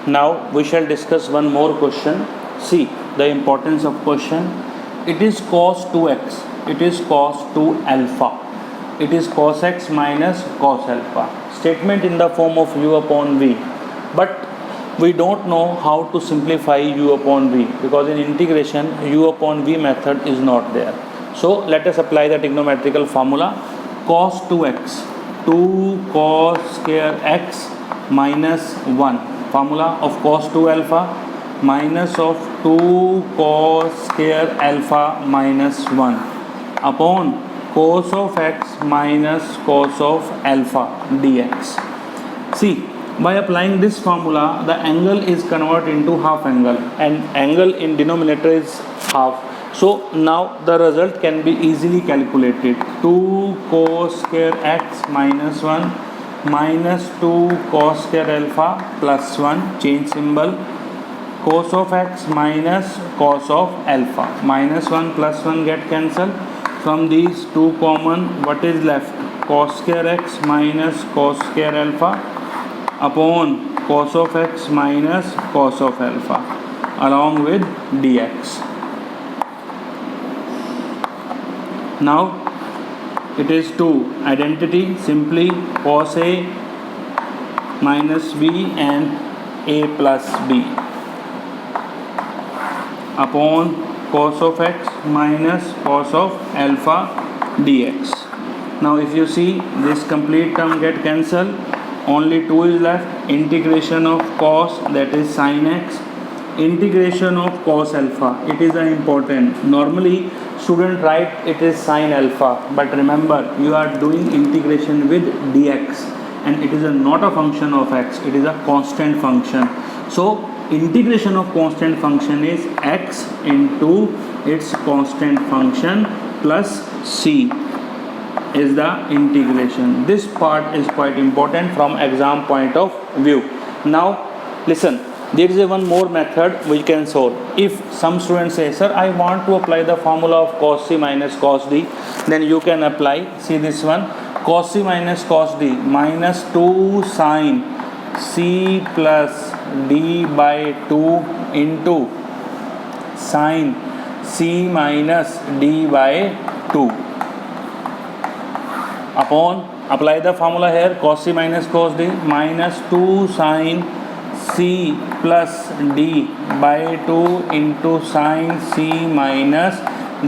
Now we shall discuss one more question. See the importance of question. It is cos 2x. It is cos 2 alpha. It is cos x minus cos alpha. Statement in the form of u upon v. But we don't know how to simplify u upon v, because in integration u upon v method is not there. So let us apply the trigonometrical formula. Cos 2x, 2 cos square x minus 1, formula of cos 2 alpha minus of 2 cos square alpha minus 1 upon cos of x minus cos of alpha dx. See, by applying this formula, the angle is converted into half angle, and angle in denominator is half. So now the result can be easily calculated. 2 cos square x minus 1 minus 2 cos square alpha plus 1, change symbol, cos of x minus cos of alpha, minus 1 plus 1 get cancelled. From these two common, what is left? Cos square x minus cos square alpha upon cos of x minus cos of alpha along with dx. Now it is to identity, simply cos a minus b and a plus b upon cos of x minus cos of alpha dx. Now if you see, this complete term get cancelled, only 2 is left. Integration of cos, that is sin x, integration of cos alpha, it is important. Normally student write it is sin alpha, but remember you are doing integration with dx, and it is not a function of x, it is a constant function. So integration of constant function is x into its constant function plus c is the integration. This part is quite important from exam point of view. Now listen, there is one more method we can solve. If some students say, sir, I want to apply the formula of cos c minus cos d, then you can apply. See this one, cos c minus cos d minus 2 sin c plus d by 2 into sin c minus d by 2 upon, apply the formula here, cos c minus cos d minus 2 sin c plus d by 2 into sin c minus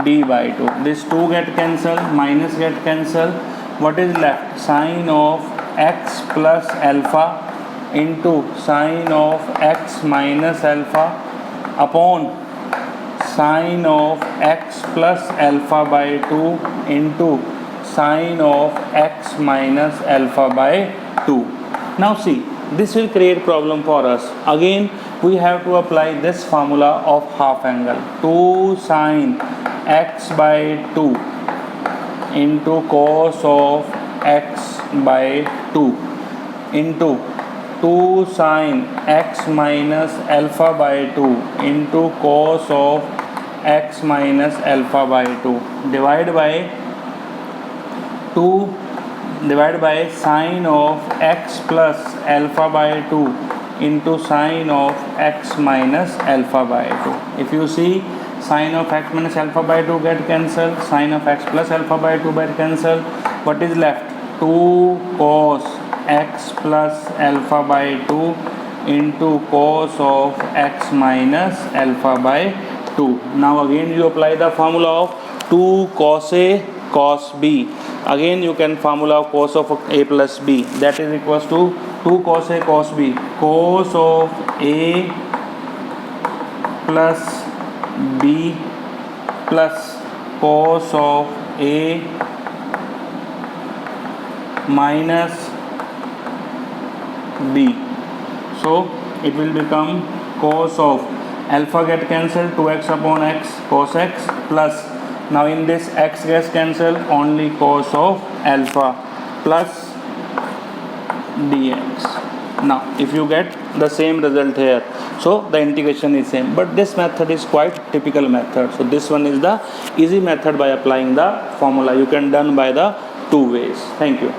d by 2. This 2 get cancelled, minus get cancelled. What is left? Sin of x plus alpha into sin of x minus alpha upon sin of x plus alpha by 2 into sin of x minus alpha by 2. Now see, this will create problem for us. Again we have to apply this formula of half angle. 2 sin x by 2 into cos of x by 2 into 2 sin x minus alpha by 2 into cos of x minus alpha by 2 divided by 2 divided by sin of x plus alpha by 2 into sin of x minus alpha by 2. If you see, sin of x minus alpha by 2 get cancelled, sin of x plus alpha by 2 get cancelled. What is left? 2 cos x plus alpha by 2 into cos of x minus alpha by 2. Now again you apply the formula of 2 cos a cos b. Again you can formula of cos of a plus b, that is equals to 2 cos a cos b, cos of a plus b plus cos of a minus b. So it will become cos of alpha get cancelled, 2x upon x cos x plus, now in this x gets cancelled, only cos of alpha plus dx. Now if you get the same result here, so the integration is same, but this method is quite typical method. So this one is the easy method by applying the formula. You can done by the two ways. Thank you.